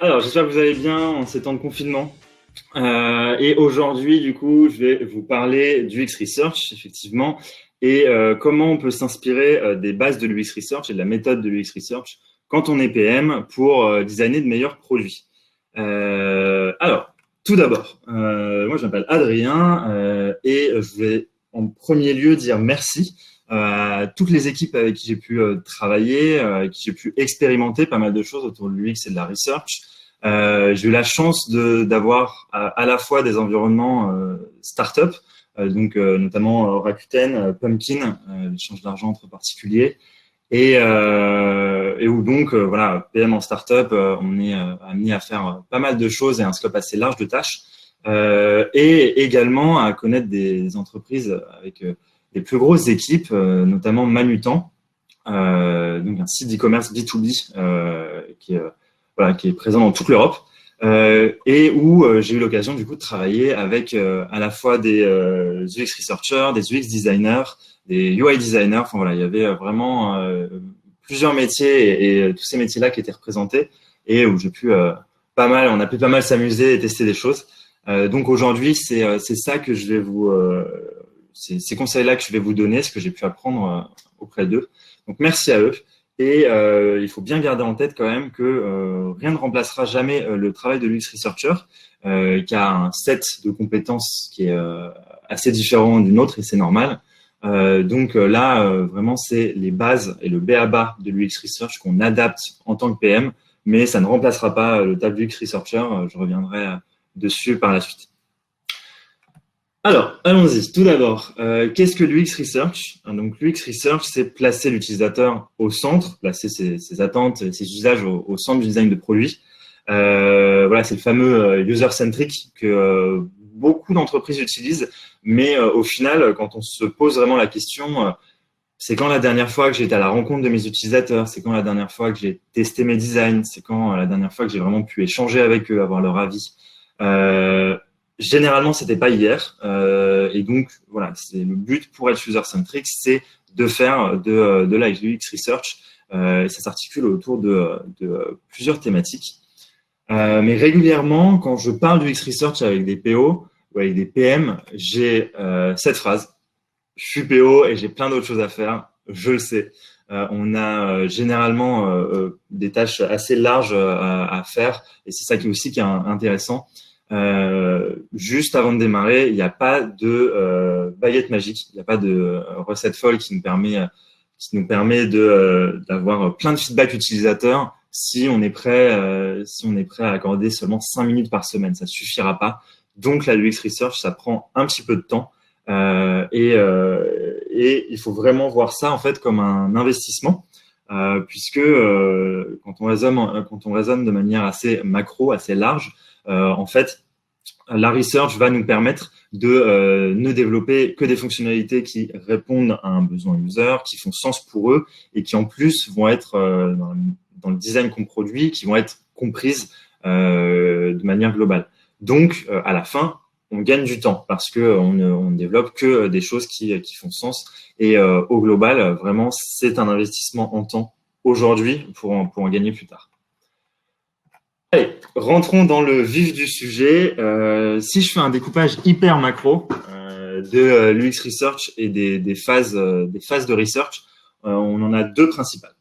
Alors, j'espère que vous allez bien en ces temps de confinement. Et aujourd'hui, du coup, je vais vous parler du UX Research, effectivement, et comment on peut s'inspirer des bases de l'UX Research et de la méthode de l'UX Research quand on est PM pour designer de meilleurs produits. Alors, tout d'abord, moi, je m'appelle Adrien et je vais en premier lieu dire merci à toutes les équipes avec qui j'ai pu travailler, avec qui j'ai pu expérimenter pas mal de choses autour de l'UX et de la research. J'ai eu la chance d'avoir à la fois des environnements start-up, notamment Rakuten, Pumpkin, l'échange d'argent entre particuliers, et où donc voilà, PM en start-up, on est amené à faire pas mal de choses et un scope assez large de tâches, et également à connaître des entreprises avec les plus grosses équipes, notamment Manutan, donc un site d'e-commerce B2B qui est présent dans toute l'Europe, et où j'ai eu l'occasion du coup de travailler avec à la fois des UX researchers, des UX designers, des UI designers. Enfin voilà, il y avait vraiment plusieurs métiers et tous ces métiers-là qui étaient représentés et où j'ai pu on a pu pas mal s'amuser et tester des choses. Donc aujourd'hui, c'est ça que je vais ces conseils-là que je vais vous donner, ce que j'ai pu apprendre auprès d'eux. Donc merci à eux. Et il faut bien garder en tête quand même que rien ne remplacera jamais le travail de l'UX Researcher, qui a un set de compétences qui est assez différent d'une autre et c'est normal. Vraiment, c'est les bases et le b.a.-ba de l'UX Research qu'on adapte en tant que PM, mais ça ne remplacera pas le taf du UX Researcher. Je reviendrai dessus par la suite. Alors, allons-y. Tout d'abord, qu'est-ce que l'UX Research? Donc, l'UX Research, c'est placer l'utilisateur au centre, placer ses attentes, ses usages au centre du design de produit. Voilà, c'est le fameux user-centric que beaucoup d'entreprises utilisent, mais au final, quand on se pose vraiment la question, c'est quand la dernière fois que j'ai été à la rencontre de mes utilisateurs, c'est quand la dernière fois que j'ai testé mes designs, c'est quand la dernière fois que j'ai vraiment pu échanger avec eux, avoir leur avis. Généralement, c'était pas hier, et donc voilà, c'est le but pour être user-centric, c'est de faire de la UX research, et ça s'articule autour de plusieurs thématiques. Mais régulièrement, quand je parle du UX research avec des PO ou avec des PM, j'ai cette phrase: je suis PO et j'ai plein d'autres choses à faire, je le sais. On a généralement des tâches assez larges à faire, et c'est ça qui est intéressant. Juste avant de démarrer, il n'y a pas de baguette magique, il n'y a pas de recette folle qui nous permet d'avoir plein de feedback utilisateurs si on est prêt à accorder seulement 5 minutes par semaine. Ça suffira pas. Donc la UX Research, ça prend un petit peu de temps, et il faut vraiment voir ça en fait comme un investissement, puisque quand on raisonne de manière assez macro, assez large, en fait, la research va nous permettre de ne développer que des fonctionnalités qui répondent à un besoin user, qui font sens pour eux et qui en plus vont être dans le design qu'on produit, qui vont être comprises de manière globale. Donc, à la fin, on gagne du temps parce qu'on ne développe que des choses qui font sens. Et au global, vraiment, c'est un investissement en temps aujourd'hui pour en gagner plus tard. Allez, rentrons dans le vif du sujet. Si je fais un découpage hyper macro de l'UX Research et des phases de research, on en a deux principales.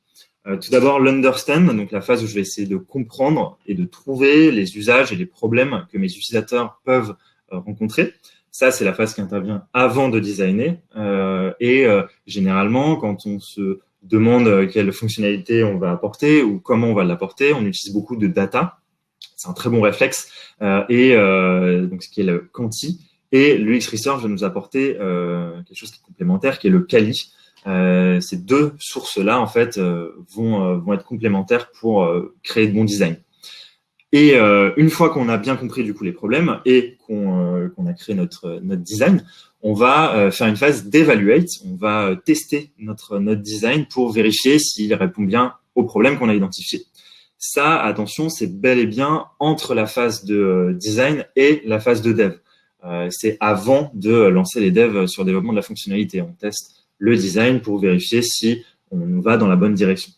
Tout d'abord, l'understand, donc la phase où je vais essayer de comprendre et de trouver les usages et les problèmes que mes utilisateurs peuvent rencontrer. Ça, c'est la phase qui intervient avant de designer. Généralement, quand on se demande quelle fonctionnalité on va apporter ou comment on va l'apporter, on utilise beaucoup de data. C'est un très bon réflexe, donc ce qui est le quanti. Et l'UX Research va nous apporter quelque chose qui est complémentaire, qui est le quali. Ces deux sources-là, en fait, vont être complémentaires pour créer de bons designs. Et une fois qu'on a bien compris du coup les problèmes et qu'on a créé notre design, on va faire une phase d'evaluate. On va tester notre design pour vérifier s'il répond bien aux problèmes qu'on a identifiés. Ça, attention, c'est bel et bien entre la phase de design et la phase de dev. C'est avant de lancer les devs sur le développement de la fonctionnalité. On teste le design pour vérifier si on va dans la bonne direction.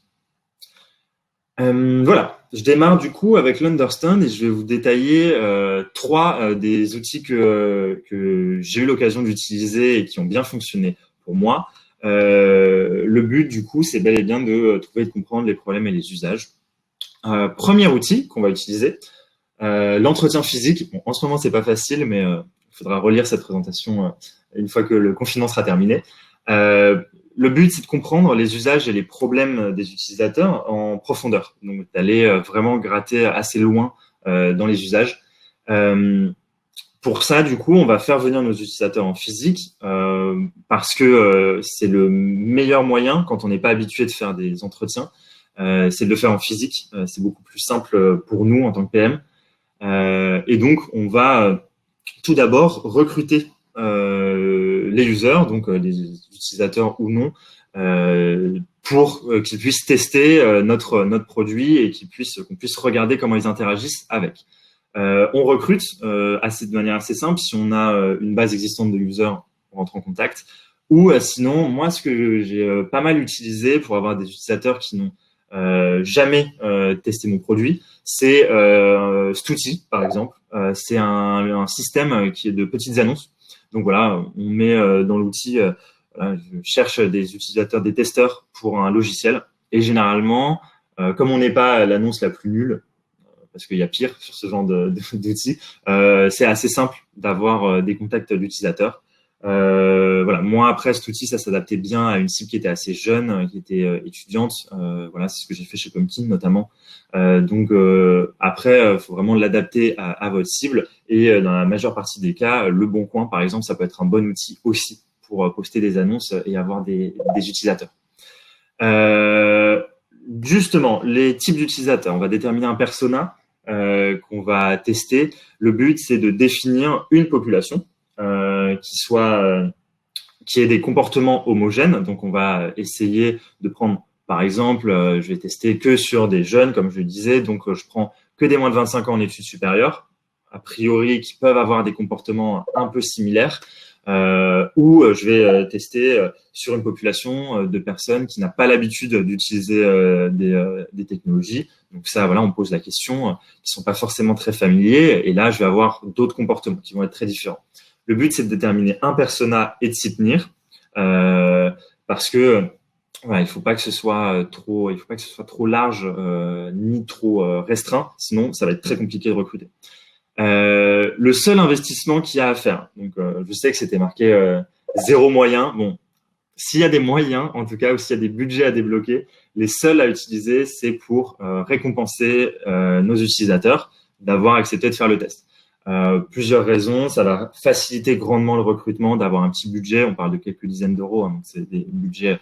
Voilà, je démarre du coup avec l'Understand et je vais vous détailler trois des outils que j'ai eu l'occasion d'utiliser et qui ont bien fonctionné pour moi. Le but du coup, c'est bel et bien de trouver et de comprendre les problèmes et les usages. Premier outil qu'on va utiliser, l'entretien physique. Bon, en ce moment, c'est pas facile, mais il faudra relire cette présentation une fois que le confinement sera terminé. Le but, c'est de comprendre les usages et les problèmes des utilisateurs en profondeur. Donc, d'aller vraiment gratter assez loin dans les usages. Pour ça, du coup, on va faire venir nos utilisateurs en physique parce que c'est le meilleur moyen quand on n'est pas habitué de faire des entretiens. C'est de le faire en physique. C'est beaucoup plus simple pour nous en tant que PM. Et donc, on va tout d'abord recruter les users, donc les utilisateurs ou non, pour qu'ils puissent tester notre produit et qu'on puisse regarder comment ils interagissent avec. On recrute de manière assez simple. Si on a une base existante de users, on rentre en contact. Ou sinon, moi, ce que j'ai pas mal utilisé pour avoir des utilisateurs qui n'ont jamais testé mon produit, c'est Stouti, par exemple. C'est un système qui est de petites annonces. Donc voilà, on met dans l'outil, voilà, je cherche des utilisateurs, des testeurs pour un logiciel. Et généralement, comme on n'est pas l'annonce la plus nulle, parce qu'il y a pire sur ce genre d'outils, c'est assez simple d'avoir des contacts d'utilisateurs. Voilà. Moi, après, cet outil, ça s'adaptait bien à une cible qui était assez jeune, qui était étudiante. Voilà, c'est ce que j'ai fait chez Pumpkin notamment. Donc après, faut vraiment l'adapter à votre cible. Et dans la majeure partie des cas, Le Bon Coin, par exemple, ça peut être un bon outil aussi pour poster des annonces et avoir des utilisateurs. Justement, les types d'utilisateurs. On va déterminer un persona qu'on va tester. Le but, c'est de définir une population qui ait des comportements homogènes. Donc, on va essayer de prendre, par exemple, je vais tester que sur des jeunes, comme je le disais. Donc, je prends que des moins de 25 ans en études supérieures, a priori, qui peuvent avoir des comportements un peu similaires. Ou je vais tester sur une population de personnes qui n'a pas l'habitude d'utiliser des technologies. Donc ça, voilà, on pose la question, qui sont pas forcément très familiers. Et là, je vais avoir d'autres comportements qui vont être très différents. Le but, c'est de déterminer un persona et de s'y tenir, parce que voilà, il faut pas que ce soit trop large ni trop restreint, sinon ça va être très compliqué de recruter. Le seul investissement qu'il y a à faire, donc je sais que c'était marqué zéro moyen. Bon, s'il y a des moyens, en tout cas, ou s'il y a des budgets à débloquer, les seuls à utiliser, c'est pour récompenser nos utilisateurs d'avoir accepté de faire le test. Plusieurs raisons, ça va faciliter grandement le recrutement d'avoir un petit budget, on parle de quelques dizaines d'euros, hein, donc c'est des budgets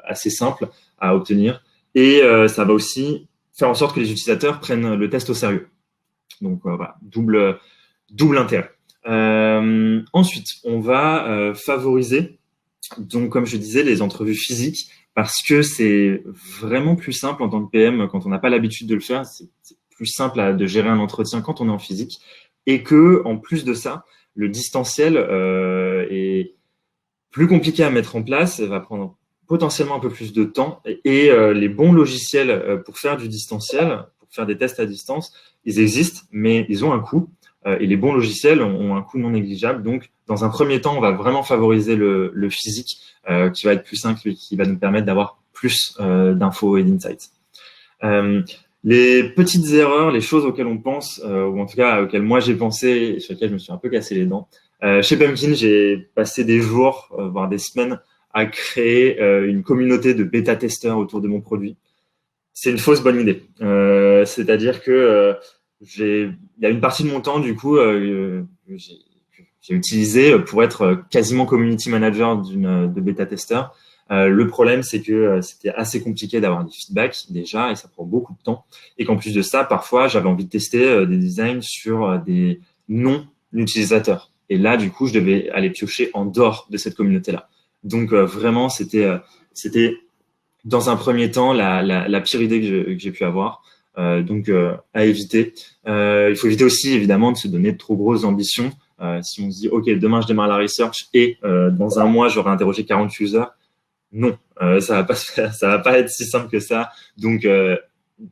assez simples à obtenir, et ça va aussi faire en sorte que les utilisateurs prennent le test au sérieux. Donc voilà, double intérêt. Ensuite, on va favoriser, donc comme je disais, les entrevues physiques, parce que c'est vraiment plus simple en tant que PM quand on n'a pas l'habitude de le faire. C'est plus simple de gérer un entretien quand on est en physique, et que en plus de ça, le distanciel est plus compliqué à mettre en place, va prendre potentiellement un peu plus de temps, et les bons logiciels pour faire du distanciel, pour faire des tests à distance, ils existent, mais ils ont un coût, et les bons logiciels ont un coût non négligeable. Donc, dans un premier temps, on va vraiment favoriser le physique, qui va être plus simple et qui va nous permettre d'avoir plus d'infos et d'insights. Les petites erreurs, les choses auxquelles on pense, ou en tout cas auxquelles moi j'ai pensé et sur lesquelles je me suis un peu cassé les dents. Chez Pumpkin, j'ai passé des jours, voire des semaines, à créer une communauté de bêta-testeurs autour de mon produit. C'est une fausse bonne idée. C'est-à-dire que il y a une partie de mon temps, du coup, j'ai utilisé pour être quasiment community manager de bêta-testeur. Le problème, c'est que c'était assez compliqué d'avoir des feedbacks déjà, et ça prend beaucoup de temps. Et qu'en plus de ça, parfois, j'avais envie de tester des designs sur des non-utilisateurs. Et là, du coup, je devais aller piocher en dehors de cette communauté-là. Donc, vraiment, c'était dans un premier temps la pire idée que j'ai pu avoir. Donc, à éviter. Il faut éviter aussi, évidemment, de se donner de trop grosses ambitions. Si on se dit, OK, demain, je démarre la research et dans un mois, j'aurai interrogé 40 users. Non, ça va pas se faire, ça va pas être si simple que ça. Donc,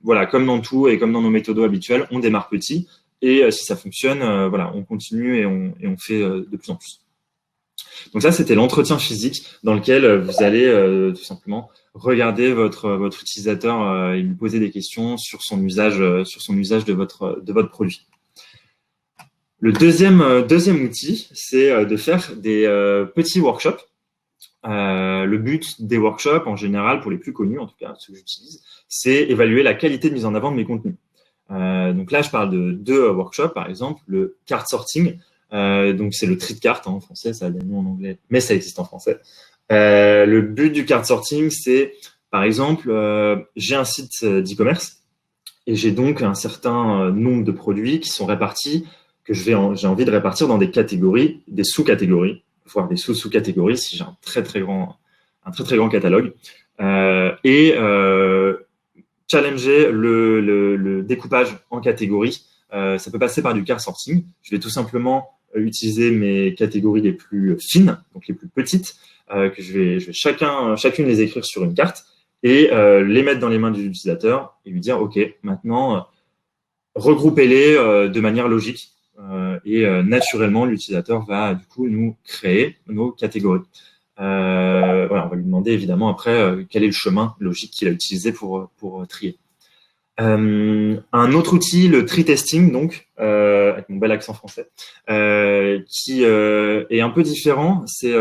voilà, comme dans tout et comme dans nos méthodos habituels, on démarre petit et si ça fonctionne, voilà, on continue et on fait de plus en plus. Donc ça, c'était l'entretien physique dans lequel vous allez tout simplement regarder votre utilisateur et lui poser des questions sur son usage de votre produit. Le deuxième outil, c'est de faire des petits workshops. Le but des workshops, en général, pour les plus connus, en tout cas ceux que j'utilise, c'est évaluer la qualité de mise en avant de mes contenus. Donc là, je parle de deux workshops, par exemple, le card sorting. Donc c'est le tri de cartes en français, ça a des noms en anglais, mais ça existe en français. Le but du card sorting, c'est, par exemple, j'ai un site d'e-commerce et j'ai donc un certain nombre de produits qui sont répartis, que j'ai envie de répartir dans des catégories, des sous-catégories, voire des sous-catégories si j'ai un très très grand catalogue, et challenger le découpage en catégories. Ça peut passer par du card sorting. Je vais tout simplement utiliser mes catégories les plus fines, donc les plus petites, que je vais chacune les écrire sur une carte et les mettre dans les mains de l'utilisateur et lui dire OK, maintenant regroupez-les de manière logique et naturellement l'utilisateur va du coup nous créer nos catégories. Voilà, on va lui demander évidemment après quel est le chemin logique qu'il a utilisé pour trier. Un autre outil, le tree testing, donc avec mon bel accent français, qui est un peu différent, c'est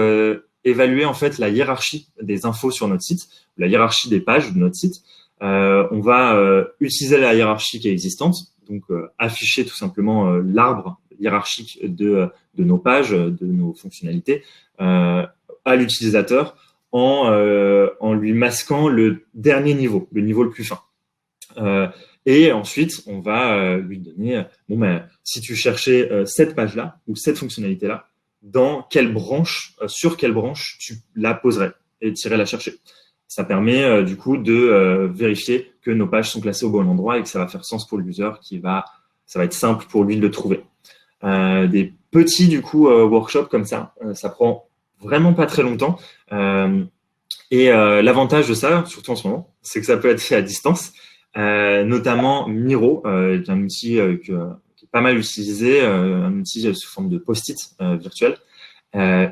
évaluer en fait la hiérarchie des infos sur notre site, la hiérarchie des pages de notre site. On va utiliser la hiérarchie qui est existante, donc afficher tout simplement l'arbre hiérarchique de nos pages, de nos fonctionnalités à l'utilisateur en lui masquant le dernier niveau, le niveau le plus fin. Et ensuite, on va lui donner si tu cherchais cette page-là ou cette fonctionnalité-là, dans quelle branche, sur quelle branche tu la poserais et tu irais la chercher. Ça permet du coup de vérifier que nos pages sont classées au bon endroit et que ça va faire sens pour le user, ça va être simple pour lui de le trouver. Des petits du coup workshops comme ça prend vraiment pas très longtemps. Et l'avantage de ça, surtout en ce moment, c'est que ça peut être fait à distance. Notamment Miro, qui est un outil qui est pas mal utilisé, un outil sous forme de post-it virtuel,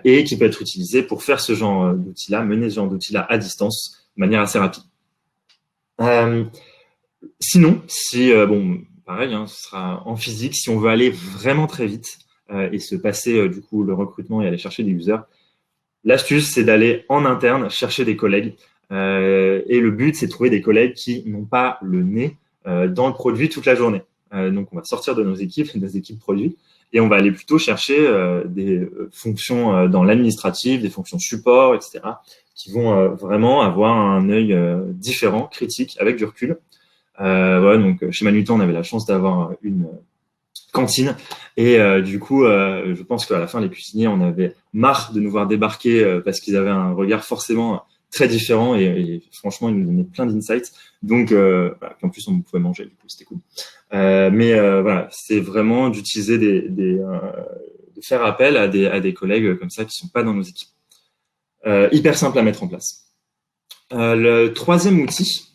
et qui peut être utilisé pour faire ce genre d'outil-là, mener ce genre d'outil-là à distance de manière assez rapide. Sinon, si pareil, ce sera en physique, si on veut aller vraiment très vite et se passer du coup le recrutement et aller chercher des users, l'astuce c'est d'aller en interne chercher des collègues. Et le but, c'est de trouver des collègues qui n'ont pas le nez dans le produit toute la journée. Donc, on va sortir de nos équipes, des équipes produits, et on va aller plutôt chercher des fonctions dans l'administratif, des fonctions support, etc., qui vont vraiment avoir un œil différent, critique, avec du recul. Voilà, donc, chez Manutan, on avait la chance d'avoir une cantine et du coup je pense qu'à la fin les cuisiniers on avait marre de nous voir débarquer parce qu'ils avaient un regard forcément très différent et franchement ils nous donnaient plein d'insights, donc voilà, en plus on pouvait manger, du coup c'était cool, mais voilà, c'est vraiment d'utiliser de faire appel à des collègues comme ça qui sont pas dans nos équipes. Hyper simple à mettre en place. Le troisième outil,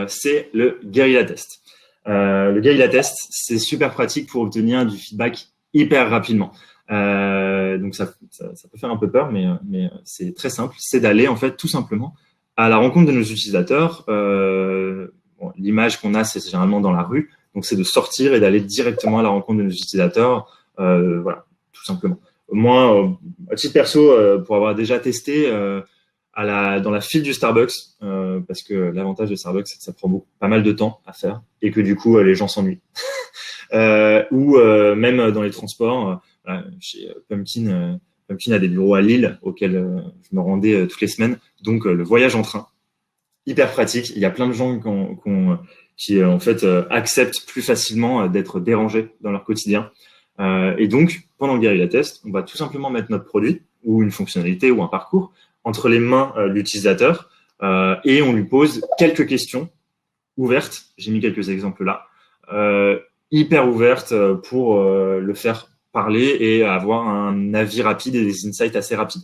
c'est le guérilla test. Le guérilla test, c'est super pratique pour obtenir du feedback hyper rapidement. Donc ça peut faire un peu peur, mais c'est très simple. C'est d'aller en fait tout simplement à la rencontre de nos utilisateurs. L'image qu'on a, c'est généralement dans la rue, donc c'est de sortir et d'aller directement à la rencontre de nos utilisateurs. Voilà, tout simplement. Moi, à titre perso, pour avoir déjà testé dans la file du Starbucks, parce que l'avantage de Starbucks, c'est que ça prend pas mal de temps à faire et que du coup, les gens s'ennuient. Ou même dans les transports, chez Pumpkin a des bureaux à Lille auxquels je me rendais toutes les semaines. Donc, le voyage en train, hyper pratique. Il y a plein de gens qui en fait, acceptent plus facilement d'être dérangés dans leur quotidien. Et donc, pendant le guérilla test, on va tout simplement mettre notre produit ou une fonctionnalité ou un parcours entre les mains de l'utilisateur et on lui pose quelques questions ouvertes. J'ai mis quelques exemples là, hyper ouvertes pour le faire parler et avoir un avis rapide et des insights assez rapides.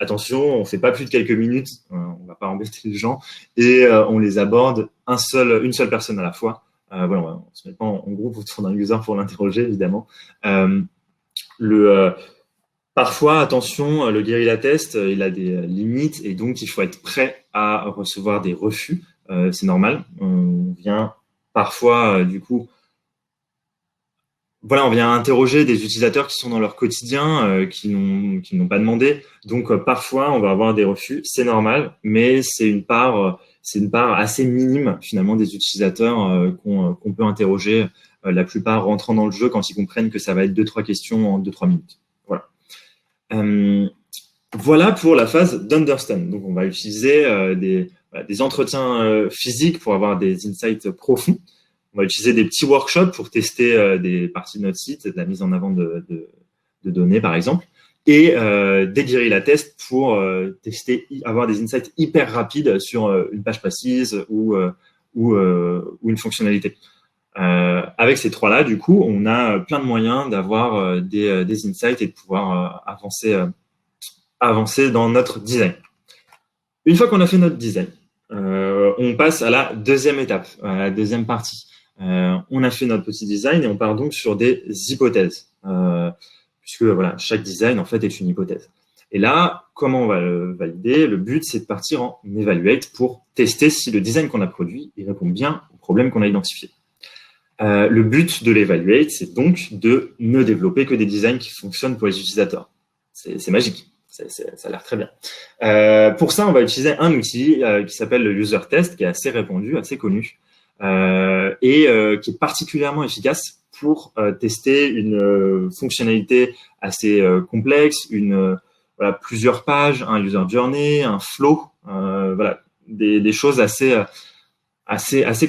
Attention, on fait pas plus de quelques minutes, on va pas embêter les gens, et on les aborde une seule personne à la fois. Voilà, on se met pas en groupe autour d'un user pour l'interroger, évidemment. Parfois, attention, le guérilla test, il a des limites et donc il faut être prêt à recevoir des refus. C'est normal. On vient parfois, du coup, voilà, on vient interroger des utilisateurs qui sont dans leur quotidien, qui n'ont pas demandé. Donc, parfois, on va avoir des refus. C'est normal, mais c'est une part assez minime finalement des utilisateurs qu'on peut interroger. La plupart rentrant dans le jeu quand ils comprennent que ça va être 2-3 questions en 2-3 minutes. Voilà. Voilà pour la phase d'understand. Donc, on va utiliser des entretiens physiques pour avoir des insights profonds. On va utiliser des petits workshops pour tester des parties de notre site, de la mise en avant de données, par exemple, et des guérilla tests pour tester, avoir des insights hyper rapides sur une page précise ou une fonctionnalité. Avec ces trois-là, du coup, on a plein de moyens d'avoir des insights et de pouvoir avancer dans notre design. Une fois qu'on a fait notre design, on passe à la deuxième étape, à la deuxième partie. On a fait notre petit design et on part donc sur des hypothèses, puisque voilà, chaque design en fait est une hypothèse. Et là, comment on va le valider? Le but, c'est de partir en evaluate pour tester si le design qu'on a produit il répond bien au problème qu'on a identifié. Le but de l'evaluate, c'est donc de ne développer que des designs qui fonctionnent pour les utilisateurs. C'est magique. Ça a l'air très bien. Pour ça, on va utiliser un outil qui s'appelle le user test, qui est assez répandu, assez connu, et qui est particulièrement efficace pour tester une fonctionnalité assez complexe, voilà, plusieurs pages, un user journey, un flow, voilà, des choses assez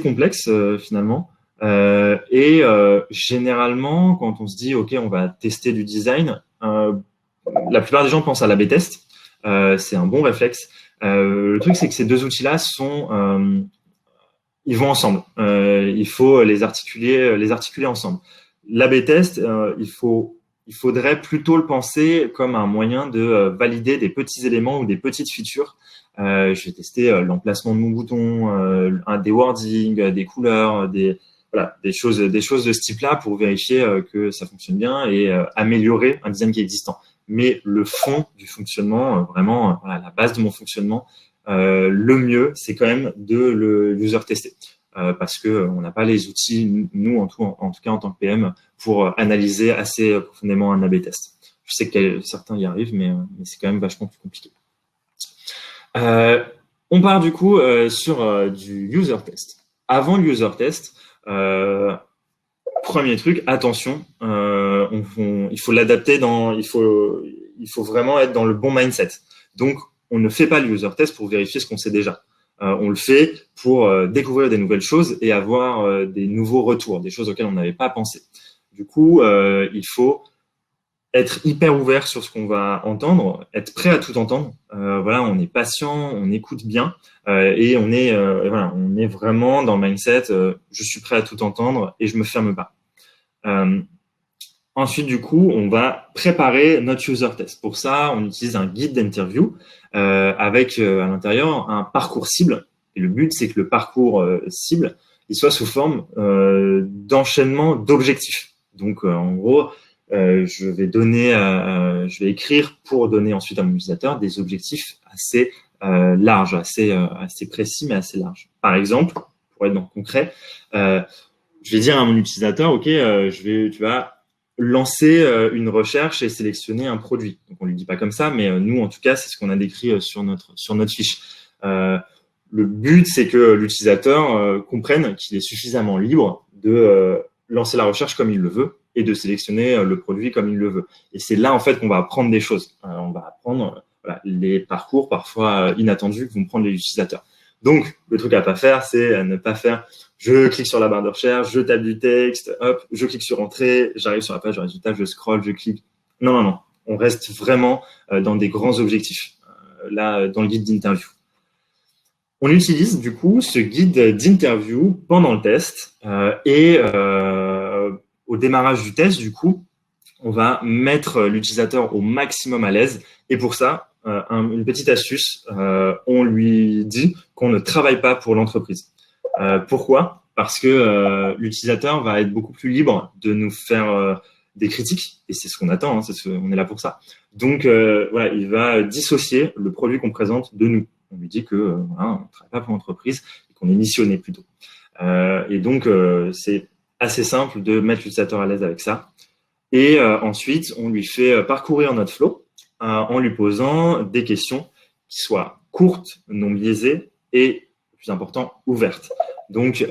complexes finalement. Généralement, quand on se dit ok, on va tester du design, la plupart des gens pensent à l'A/B test. C'est un bon réflexe. Le truc, c'est que ces deux outils-là ils vont ensemble. Il faut les articuler ensemble. L'A/B test, il faudrait plutôt le penser comme un moyen de valider des petits éléments ou des petites features. Je vais tester l'emplacement de mon bouton, des wordings, des couleurs, voilà, des choses de ce type-là pour vérifier que ça fonctionne bien et améliorer un design qui est existant. Mais le fond du fonctionnement, vraiment, voilà, la base de mon fonctionnement, le mieux, c'est quand même de le user tester. Parce que on n'a pas les outils, nous, en tout cas en tant que PM, pour analyser assez profondément un A/B test. Je sais que certains y arrivent, mais c'est quand même vachement plus compliqué. On part du coup sur du user test. Avant le user test, premier truc, attention, il faut l'adapter il faut vraiment être dans le bon mindset. Donc, on ne fait pas le user test pour vérifier ce qu'on sait déjà. On le fait pour découvrir des nouvelles choses et avoir des nouveaux retours, des choses auxquelles on n'avait pas pensé. Du coup, il faut être hyper ouvert sur ce qu'on va entendre, être prêt à tout entendre. Voilà, on est patient, on écoute bien et on est vraiment dans le mindset. Je suis prêt à tout entendre et je me ferme pas. Ensuite, du coup, on va préparer notre user test. Pour ça, on utilise un guide d'interview avec à l'intérieur un parcours cible. Et le but, c'est que le parcours cible, il soit sous forme d'enchaînement d'objectifs. Donc, en gros, je vais écrire pour donner ensuite à mon utilisateur des objectifs assez larges, assez précis, mais assez larges. Par exemple, pour être dans le concret, je vais dire à mon utilisateur, ok, tu vas lancer une recherche et sélectionner un produit. Donc, on lui dit pas comme ça, mais nous, en tout cas, c'est ce qu'on a décrit sur notre fiche. Le but, c'est que l'utilisateur comprenne qu'il est suffisamment libre de lancer la recherche comme il le veut et de sélectionner le produit comme il le veut. Et c'est là, en fait, qu'on va apprendre des choses. On va apprendre les parcours parfois inattendus que vont prendre les utilisateurs. Donc, le truc à pas faire, c'est ne pas faire je clique sur la barre de recherche, je tape du texte, hop, je clique sur entrée, j'arrive sur la page de résultat, je scroll, je clique. Non. On reste vraiment dans des grands objectifs. Là, dans le guide d'interview. On utilise du coup ce guide d'interview pendant le test et au démarrage du test, du coup, on va mettre l'utilisateur au maximum à l'aise. Et pour ça, une petite astuce. On lui dit qu'on ne travaille pas pour l'entreprise. Pourquoi? Parce que l'utilisateur va être beaucoup plus libre de nous faire des critiques, et c'est ce qu'on attend, hein, on est là pour ça. Donc voilà, il va dissocier le produit qu'on présente de nous. On lui dit que voilà, on ne travaille pas pour l'entreprise et qu'on est missionné plutôt. Et donc c'est assez simple de mettre l'utilisateur à l'aise avec ça. Et ensuite, on lui fait parcourir notre flow en lui posant des questions qui soient courtes, non biaisées et, le plus important, ouvertes. Donc,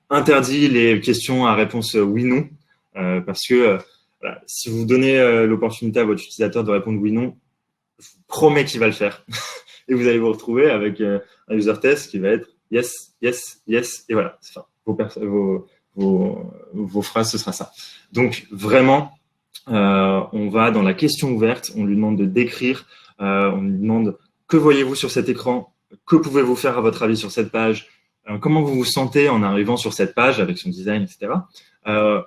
interdit les questions à réponse oui/non, parce que voilà, si vous donnez l'opportunité à votre utilisateur de répondre oui/non, je vous promets qu'il va le faire. Et vous allez vous retrouver avec un user test qui va être yes, yes, yes, et voilà. Enfin, vos phrases, ce sera ça. Donc, vraiment, on va dans la question ouverte, on lui demande de décrire, on lui demande que voyez-vous sur cet écran, que pouvez-vous faire à votre avis sur cette page, comment vous vous sentez en arrivant sur cette page avec son design, etc.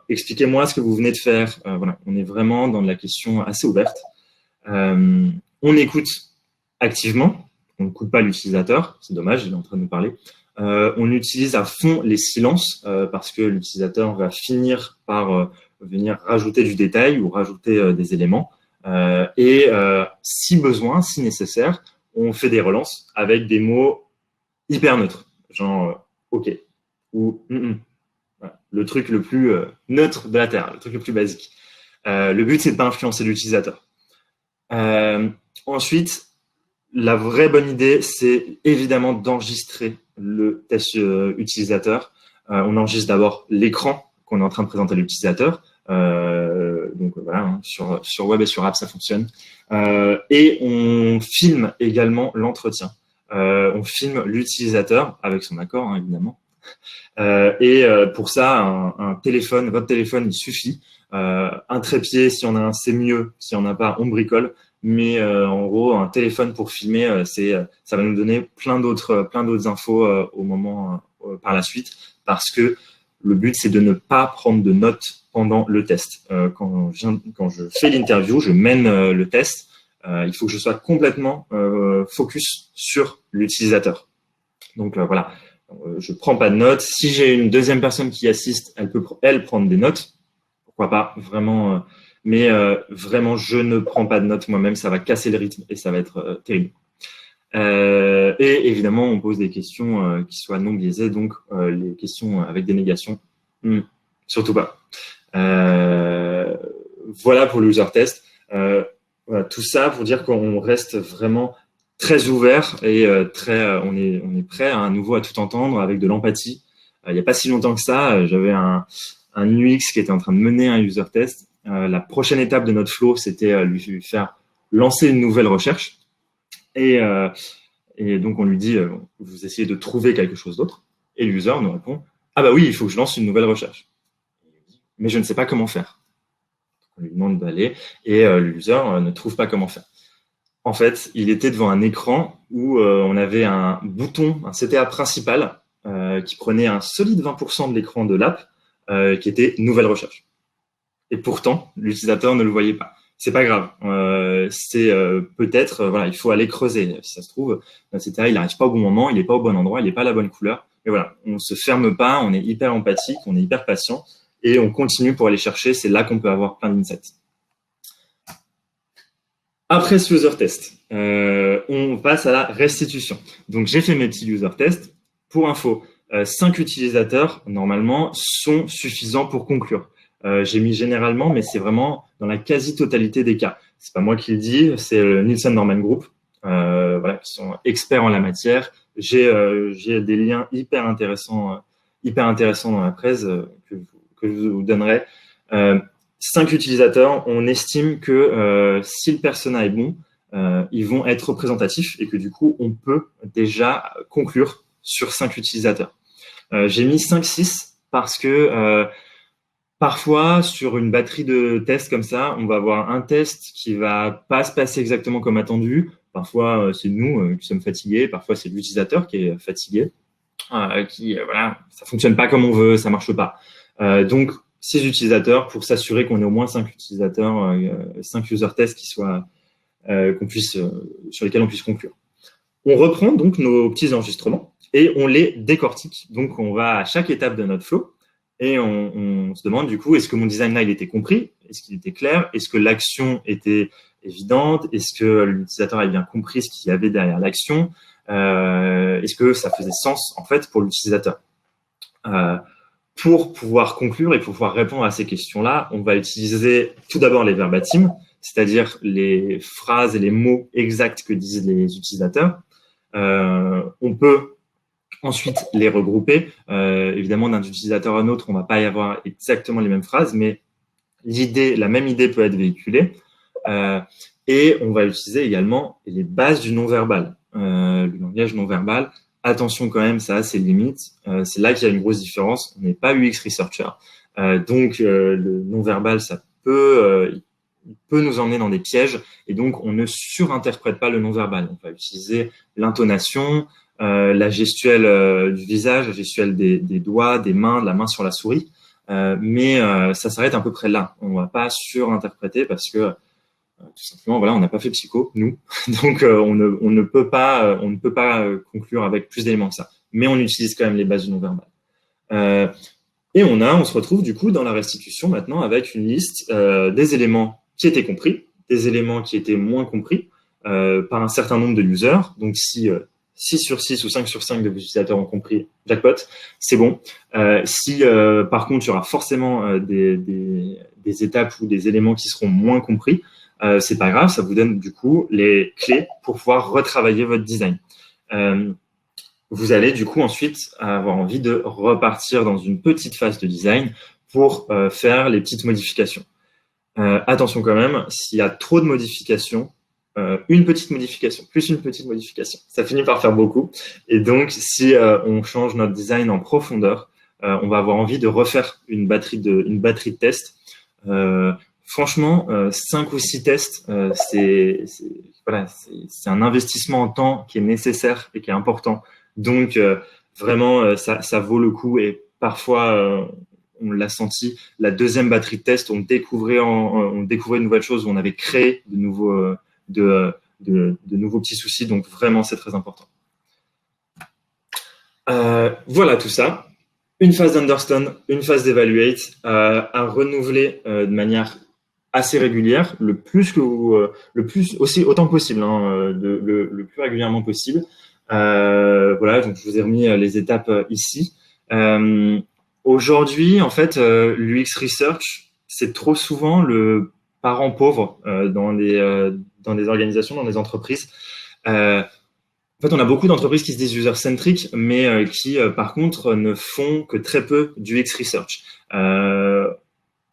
Expliquez-moi ce que vous venez de faire. Voilà, on est vraiment dans de la question assez ouverte. On écoute activement, on n'écoute pas l'utilisateur, c'est dommage, il est en train de nous parler. On utilise à fond les silences parce que l'utilisateur va finir par venir rajouter du détail ou rajouter des éléments. Et si besoin, si nécessaire, on fait des relances avec des mots hyper neutres, genre OK ou voilà, le truc le plus neutre de la Terre, le truc le plus basique. Le but, c'est de pas influencer l'utilisateur. Ensuite, la vraie bonne idée, c'est évidemment d'enregistrer le test utilisateur. On enregistre d'abord l'écran qu'on est en train de présenter à l'utilisateur. Donc voilà, hein, sur web et sur app, ça fonctionne. Et on filme également l'entretien. On filme l'utilisateur avec son accord, hein, évidemment. Et pour ça, un téléphone, votre téléphone, il suffit. Un trépied, si on a un, c'est mieux. Si on n'a pas, on bricole. Mais en gros, un téléphone pour filmer, ça va nous donner plein d'autres infos au moment par la suite, parce que le but, c'est de ne pas prendre de notes pendant le test. Quand je fais l'interview, je mène le test. Il faut que je sois complètement focus sur l'utilisateur. Donc voilà, je prends pas de notes. Si j'ai une deuxième personne qui assiste, elle peut prendre des notes. Pourquoi pas, vraiment. Mais vraiment, je ne prends pas de notes moi-même, ça va casser le rythme et ça va être terrible. Et évidemment, on pose des questions qui soient non biaisées, donc les questions avec des négations, surtout pas. Voilà pour le user test. Voilà, tout ça pour dire qu'on reste vraiment très ouvert et on est prêt à nouveau à tout entendre avec de l'empathie. Il n'y a pas si longtemps que ça, j'avais un UX qui était en train de mener un user test. La prochaine étape de notre flow, c'était lui faire lancer une nouvelle recherche. Et donc, on lui dit, vous essayez de trouver quelque chose d'autre. Et l'user nous répond, ah bah oui, il faut que je lance une nouvelle recherche. Mais je ne sais pas comment faire. On lui demande d'aller et l'user ne trouve pas comment faire. En fait, il était devant un écran où on avait un bouton, un CTA principal qui prenait un solide 20% de l'écran de l'app qui était nouvelle recherche. Et pourtant, l'utilisateur ne le voyait pas. C'est pas grave. C'est peut-être, voilà, il faut aller creuser. Si ça se trouve, etc. Il n'arrive pas au bon moment, il n'est pas au bon endroit, il n'est pas à la bonne couleur. Et voilà, on se ferme pas, on est hyper empathique, on est hyper patient et on continue pour aller chercher. C'est là qu'on peut avoir plein d'insights. Après ce user test, on passe à la restitution. Donc, j'ai fait mes petits user tests. Pour info, 5 utilisateurs, normalement, sont suffisants pour conclure. J'ai mis généralement, mais c'est vraiment dans la quasi-totalité des cas. C'est pas moi qui le dis, c'est le Nielsen Norman Group, voilà, qui sont experts en la matière. J'ai des liens hyper intéressants dans la presse que je vous donnerai. 5 utilisateurs, on estime que si le persona est bon, ils vont être représentatifs et que du coup, on peut déjà conclure sur 5 utilisateurs. J'ai mis 5-6 parce que parfois, sur une batterie de tests comme ça, on va avoir un test qui va pas se passer exactement comme attendu. Parfois, c'est nous qui sommes fatigués. Parfois, c'est l'utilisateur qui est fatigué, voilà, ça fonctionne pas comme on veut, ça marche pas. Donc, 6 utilisateurs pour s'assurer qu'on ait au moins 5 utilisateurs, 5 user tests qui soient sur lesquels on puisse conclure. On reprend donc nos petits enregistrements et on les décortique. Donc, on va à chaque étape de notre flow et on se demande du coup, est-ce que mon design là, il était compris? Est-ce qu'il était clair? Est-ce que l'action était évidente? Est-ce que l'utilisateur a bien compris ce qu'il y avait derrière l'action? Est-ce que ça faisait sens en fait pour l'utilisateur? Pour pouvoir conclure et pour pouvoir répondre à ces questions-là, on va utiliser tout d'abord les verbatims, c'est-à-dire les phrases et les mots exacts que disent les utilisateurs. On peut ensuite les regrouper. Évidemment, d'un utilisateur à un autre, on ne va pas y avoir exactement les mêmes phrases, mais la même idée peut être véhiculée. Et on va utiliser également les bases du non-verbal. Le langage non-verbal, attention quand même, ça a ses limites. C'est là qu'il y a une grosse différence. On n'est pas UX researcher. Donc, le non-verbal, il peut nous emmener dans des pièges. Et donc, on ne surinterprète pas le non-verbal. On va utiliser l'intonation, la gestuelle du visage, la gestuelle des doigts, des mains, de la main sur la souris. Mais ça s'arrête à peu près là. On ne va pas surinterpréter parce que tout simplement, voilà, on n'a pas fait psycho, nous. Donc, on ne peut pas conclure avec plus d'éléments que ça. Mais on utilise quand même les bases du non-verbal. Et on se retrouve du coup dans la restitution maintenant avec une liste des éléments qui étaient compris, des éléments qui étaient moins compris par un certain nombre de users. Donc, si 6 sur 6 ou 5 sur 5 de vos utilisateurs ont compris, jackpot, c'est bon. Si par contre, il y aura forcément des étapes ou des éléments qui seront moins compris, c'est pas grave, ça vous donne du coup les clés pour pouvoir retravailler votre design. Vous allez du coup ensuite avoir envie de repartir dans une petite phase de design pour faire les petites modifications. Attention quand même, s'il y a trop de modifications, une petite modification plus une petite modification, ça finit par faire beaucoup. Et donc, si on change notre design en profondeur, on va avoir envie de refaire une batterie de tests. Franchement, 5 ou 6 tests, c'est un investissement en temps qui est nécessaire et qui est important. Donc, vraiment, ça vaut le coup. Et parfois, on l'a senti, la deuxième batterie de test, on découvrait de nouvelles choses, on avait créé de nouveaux petits soucis. Donc, vraiment, c'est très important. Voilà tout ça. Une phase d'understand, une phase d'evaluate à renouveler de manière assez régulière, autant que possible, le plus régulièrement possible. Voilà, donc je vous ai remis les étapes ici. Aujourd'hui, en fait, l'UX Research, c'est trop souvent le parent pauvre dans des organisations, dans des entreprises. En fait, on a beaucoup d'entreprises qui se disent user-centric, mais qui, par contre, ne font que très peu d'UX Research.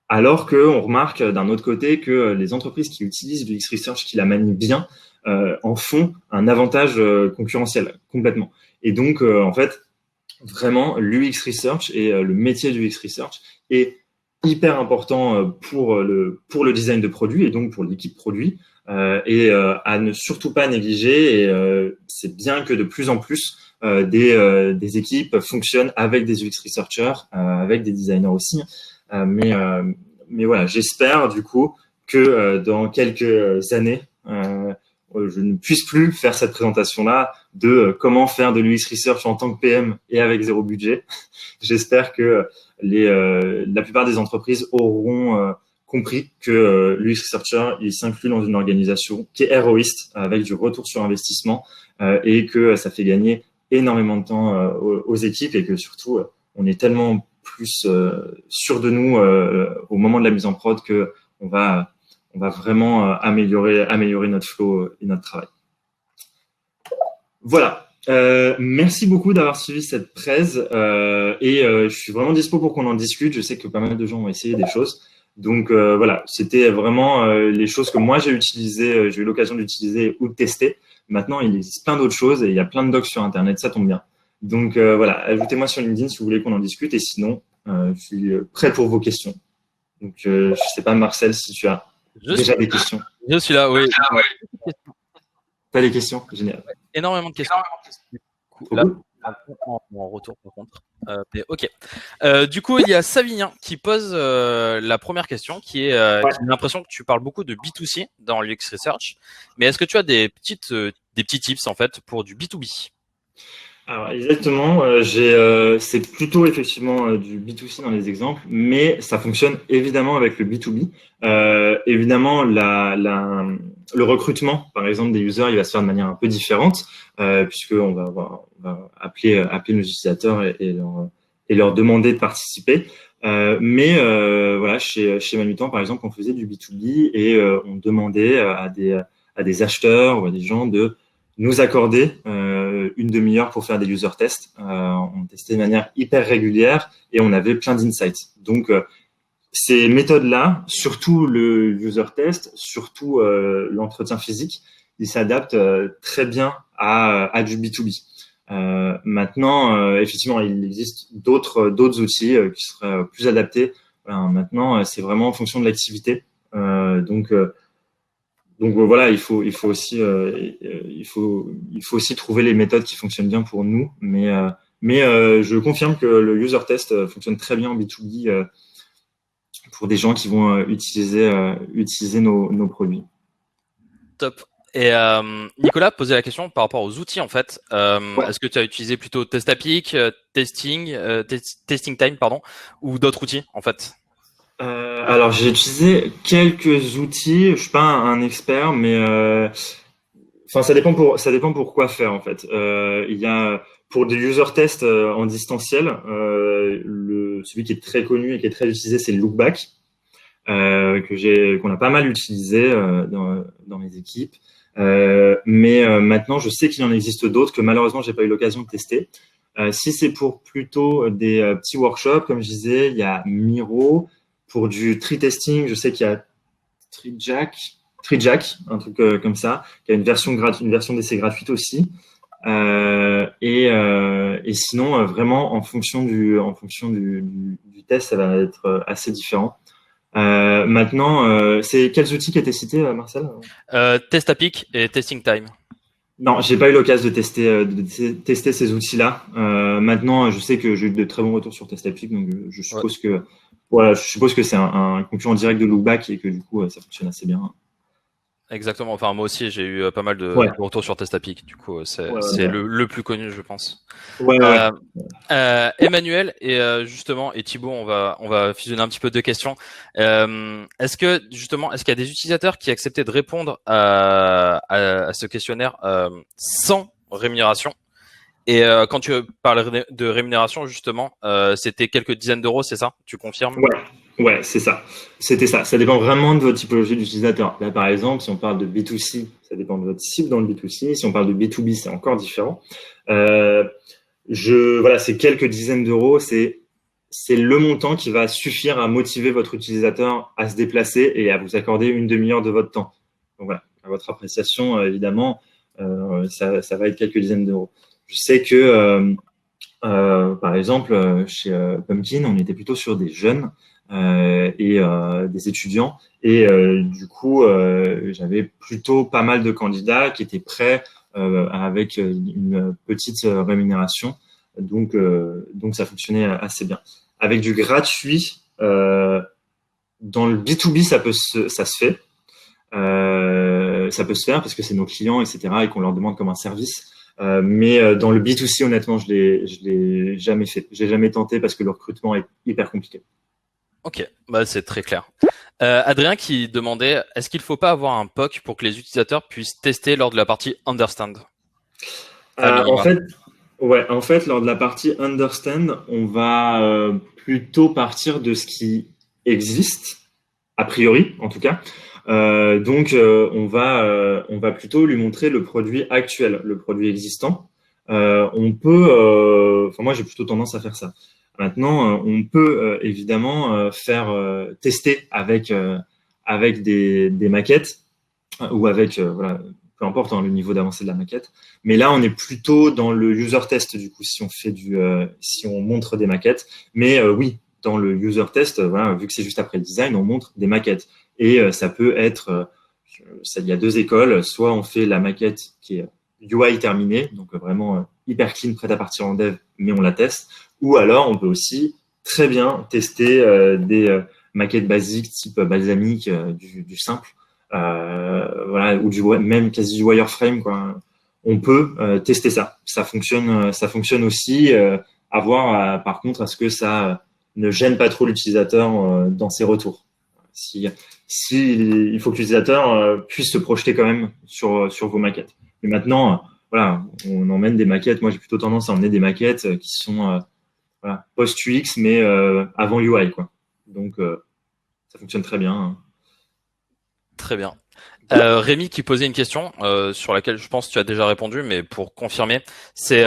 Alors qu'on remarque d'un autre côté que les entreprises qui utilisent l'UX Research, qui la manient bien, en font un avantage concurrentiel complètement. Et donc, en fait, vraiment, l'UX Research et le métier du UX Research est hyper important pour le design de produit et donc pour l'équipe produit et à ne surtout pas négliger. Et c'est bien que de plus en plus des équipes fonctionnent avec des UX Researchers, avec des designers aussi. Mais voilà, j'espère du coup que dans quelques années, je ne puisse plus faire cette présentation-là de comment faire de l'UX Research en tant que PM et avec zéro budget. J'espère que la plupart des entreprises auront compris que l'UX Researcher, il s'inclut dans une organisation qui est héroïste, avec du retour sur investissement, et que ça fait gagner énormément de temps aux équipes, et que surtout, on est tellement plus sûr de nous au moment de la mise en prod que on va vraiment améliorer notre flow et notre travail. Voilà. Merci beaucoup d'avoir suivi cette presse et je suis vraiment dispo pour qu'on en discute. Je sais que pas mal de gens ont essayé des choses. Donc voilà, c'était vraiment les choses que moi j'ai utilisées, j'ai eu l'occasion d'utiliser ou de tester. Maintenant, il existe plein d'autres choses et il y a plein de docs sur Internet, ça tombe bien. Donc voilà, ajoutez-moi sur LinkedIn si vous voulez qu'on en discute, et sinon, je suis prêt pour vos questions. Donc je sais pas, Marcel, si tu as déjà des questions. Je suis là, oui. T'as des questions? Génial. Énormément de questions. Là, en retour, par contre. Mais ok. Du coup, il y a Savinien qui pose la première question, qui est qui a l'impression que tu parles beaucoup de B2C dans l'UX Research, mais est-ce que tu as des petits tips en fait pour du B2B? Alors exactement, c'est plutôt effectivement du B2C dans les exemples, mais ça fonctionne évidemment avec le B2B. Évidemment, le recrutement, par exemple, des users, il va se faire de manière un peu différente, puisque on va appeler nos utilisateurs et leur demander de participer. Mais voilà, chez Manutan, par exemple, on faisait du B2B et on demandait à des acheteurs ou à des gens de nous accorder une demi-heure pour faire des user tests. On testait de manière hyper régulière et on avait plein d'insights. Donc, ces méthodes-là, surtout le user test, surtout l'entretien physique, ils s'adaptent très bien à du B2B. Maintenant, effectivement, il existe d'autres outils qui seraient plus adaptés. Maintenant, c'est vraiment en fonction de l'activité. Donc voilà, il faut aussi trouver les méthodes qui fonctionnent bien pour nous. Mais je confirme que le user test fonctionne très bien en B2B pour des gens qui vont utiliser nos produits. Top. Et Nicolas posait la question par rapport aux outils en fait. Est-ce que tu as utilisé plutôt Testapic, Testing Time, pardon, ou d'autres outils en fait? Alors j'ai utilisé quelques outils. Je suis pas un expert, mais enfin ça dépend pour quoi faire en fait. Il y a pour des user tests en distanciel, celui qui est très connu et qui est très utilisé, c'est le Lookback qu'on a pas mal utilisé dans mes équipes. Mais maintenant, je sais qu'il en existe d'autres que malheureusement j'ai pas eu l'occasion de tester. Si c'est pour plutôt des petits workshops, comme je disais, il y a Miro. Pour du tree testing, je sais qu'il y a TreeJack, un truc comme ça, qui a une version d'essai gratuite aussi. Et sinon, vraiment, en fonction du test, ça va être assez différent. Maintenant, c'est quels outils qui étaient cités, Marcel? Testapic et Testing Time. Non, j'ai pas eu l'occasion de tester ces outils-là. Maintenant, je sais que j'ai eu de très bons retours sur Testapic, donc je suppose que voilà, je suppose que c'est un concurrent direct de Lookback et que du coup, ça fonctionne assez bien. Exactement. Enfin, moi aussi, j'ai eu pas mal de retours sur Testapic. Du coup, c'est le plus connu, je pense. Emmanuel et justement et Thibaut, on va fusionner un petit peu deux questions. Est-ce qu'il y a des utilisateurs qui acceptaient de répondre à ce questionnaire sans rémunération? Et quand tu parles de rémunération, justement, c'était quelques dizaines d'euros, c'est ça? Tu confirmes? Ouais, c'est ça. C'était ça. Ça dépend vraiment de votre typologie d'utilisateur. Là, par exemple, si on parle de B2C, ça dépend de votre cible dans le B2C. Si on parle de B2B, c'est encore différent. Voilà, c'est quelques dizaines d'euros. C'est le montant qui va suffire à motiver votre utilisateur à se déplacer et à vous accorder une demi-heure de votre temps. Donc voilà, à votre appréciation, évidemment, ça va être quelques dizaines d'euros. Je sais que, par exemple, chez Pumpkin, on était plutôt sur des jeunes et des étudiants. Et du coup, j'avais plutôt pas mal de candidats qui étaient prêts avec une petite rémunération. Donc ça fonctionnait assez bien. Avec du gratuit, dans le B2B, ça se fait. Ça peut se faire parce que c'est nos clients, etc., et qu'on leur demande comme un service. Mais dans le B2C, honnêtement, je l'ai jamais fait. J'ai jamais tenté parce que le recrutement est hyper compliqué. Ok, bah c'est très clair. Adrien qui demandait, est-ce qu'il faut pas avoir un POC pour que les utilisateurs puissent tester lors de la partie Understand? En fait, lors de la partie Understand, on va plutôt partir de ce qui existe, a priori, en tout cas. Donc, on va plutôt lui montrer le produit actuel, le produit existant. Moi, j'ai plutôt tendance à faire ça. Maintenant, on peut évidemment faire tester avec des maquettes ou avec voilà, peu importe le niveau d'avancée de la maquette. Mais là, on est plutôt dans le user test du coup si on fait si on montre des maquettes. Mais oui, dans le user test, voilà, vu que c'est juste après le design, on montre des maquettes. Et ça peut être, il y a deux écoles. Soit on fait la maquette qui est UI terminée, donc vraiment hyper clean, prête à partir en dev, mais on la teste. Ou alors, on peut aussi très bien tester des maquettes basiques type balsamique, du simple, voilà, ou même quasi du wireframe, quoi. On peut tester ça. Ça fonctionne aussi. À voir, par contre, à ce que ça ne gêne pas trop l'utilisateur dans ses retours. Si, il faut que l'utilisateur puisse se projeter quand même sur vos maquettes. Mais maintenant, voilà, on emmène des maquettes. Moi, j'ai plutôt tendance à emmener des maquettes qui sont voilà, post-UX, mais avant UI, quoi. Donc, ça fonctionne très bien, hein. Très bien. Rémi qui posait une question sur laquelle je pense que tu as déjà répondu, mais pour confirmer, c'est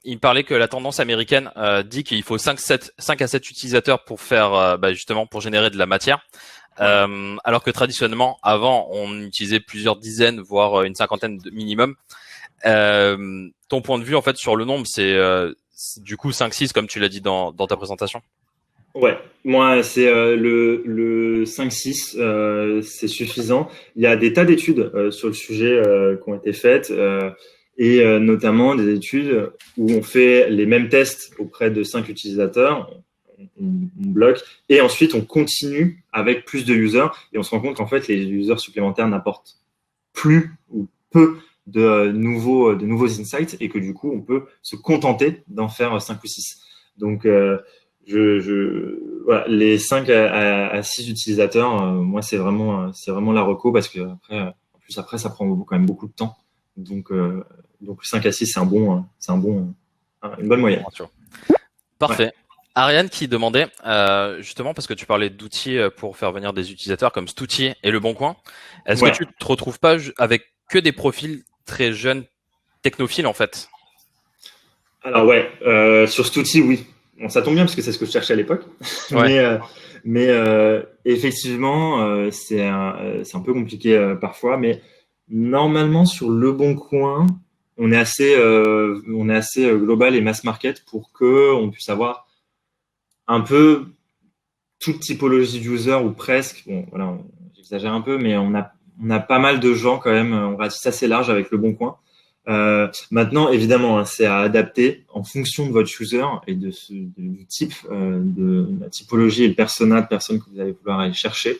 il parlait que la tendance américaine dit qu'il faut 5 à 7 utilisateurs pour faire justement pour générer de la matière. Alors que traditionnellement, avant, on utilisait plusieurs dizaines, voire une cinquantaine de minimum. Ton point de vue, en fait, sur le nombre, c'est du coup 5-6, comme tu l'as dit dans ta présentation. Ouais, moi, c'est le 5-6, c'est suffisant. Il y a des tas d'études sur le sujet qui ont été faites, et notamment des études où on fait les mêmes tests auprès de 5 utilisateurs. On bloque et ensuite on continue avec plus de users et on se rend compte qu'en fait les users supplémentaires n'apportent plus ou peu de nouveaux insights et que du coup on peut se contenter d'en faire 5 ou 6. Donc voilà, les 5 à 6 utilisateurs, moi c'est vraiment la reco parce que après ça prend quand même beaucoup de temps. Donc 5 à 6 c'est une bonne moyenne. Parfait. Ouais. Ariane qui demandait, justement, parce que tu parlais d'outils pour faire venir des utilisateurs comme Stouti et Le Bon Coin, est-ce que tu te retrouves pas avec que des profils très jeunes technophiles en fait? Alors ouais, sur Stouti, oui. Bon, ça tombe bien parce que c'est ce que je cherchais à l'époque. Ouais. mais effectivement, c'est un peu compliqué parfois. Mais normalement, sur Le Bon Coin, on est assez global et mass market pour que on puisse avoir un peu toute typologie d'user ou presque. Bon, voilà, j'exagère un peu, mais on a pas mal de gens quand même. On ratisse assez large avec Le Bon Coin. Maintenant, évidemment, hein, c'est à adapter en fonction de votre user et du type, de la typologie et le persona de personne que vous allez vouloir aller chercher.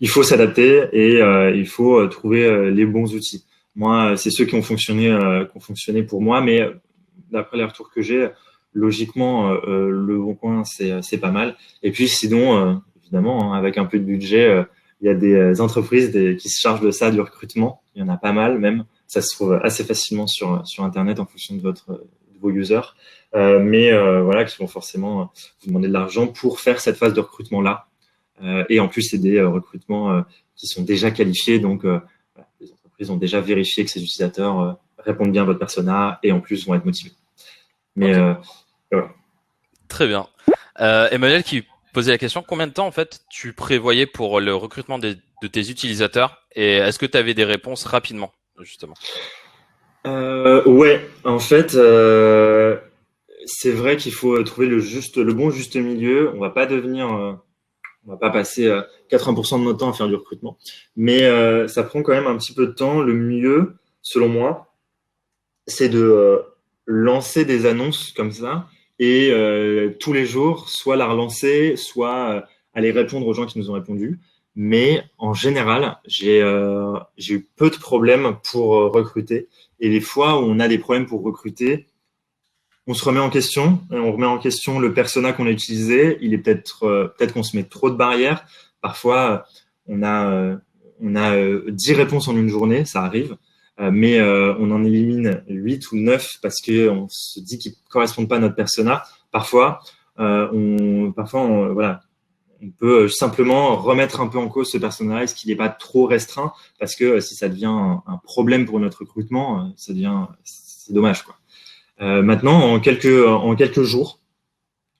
Il faut s'adapter et il faut trouver les bons outils. Moi, c'est ceux qui ont fonctionné pour moi, mais d'après les retours que j'ai, logiquement, Le Bon Coin, c'est pas mal. Et puis, sinon, évidemment, hein, avec un peu de budget, il y a des entreprises qui se chargent de ça, du recrutement. Il y en a pas mal, même. Ça se trouve assez facilement sur Internet en fonction de vos users. Mais voilà, qui vont forcément vous demander de l'argent pour faire cette phase de recrutement-là. Et en plus, c'est des recrutements qui sont déjà qualifiés. Donc, les entreprises ont déjà vérifié que ces utilisateurs répondent bien à votre persona et en plus vont être motivés. Mais voilà. Très bien. Emmanuel qui posait la question, combien de temps en fait tu prévoyais pour le recrutement de tes utilisateurs et est-ce que tu avais des réponses rapidement justement? Ouais, en fait, c'est vrai qu'il faut trouver le bon juste milieu. On va pas passer 80% de notre temps à faire du recrutement, mais ça prend quand même un petit peu de temps. Le mieux, selon moi, c'est de lancer des annonces comme ça et tous les jours, soit la relancer, soit aller répondre aux gens qui nous ont répondu. Mais en général, j'ai eu peu de problèmes pour recruter. Et les fois où on a des problèmes pour recruter, on se remet en question, et on remet en question le persona qu'on a utilisé. Il est peut-être qu'on se met trop de barrières. Parfois, on a 10 réponses en une journée, ça arrive. Mais on en élimine 8 ou 9 parce qu'on se dit qu'ils ne correspondent pas à notre persona. Parfois, voilà, on peut simplement remettre un peu en cause ce persona, est-ce qu'il n'est pas trop restreint, parce que si ça devient un problème pour notre recrutement, c'est dommage, quoi. Maintenant, en quelques jours,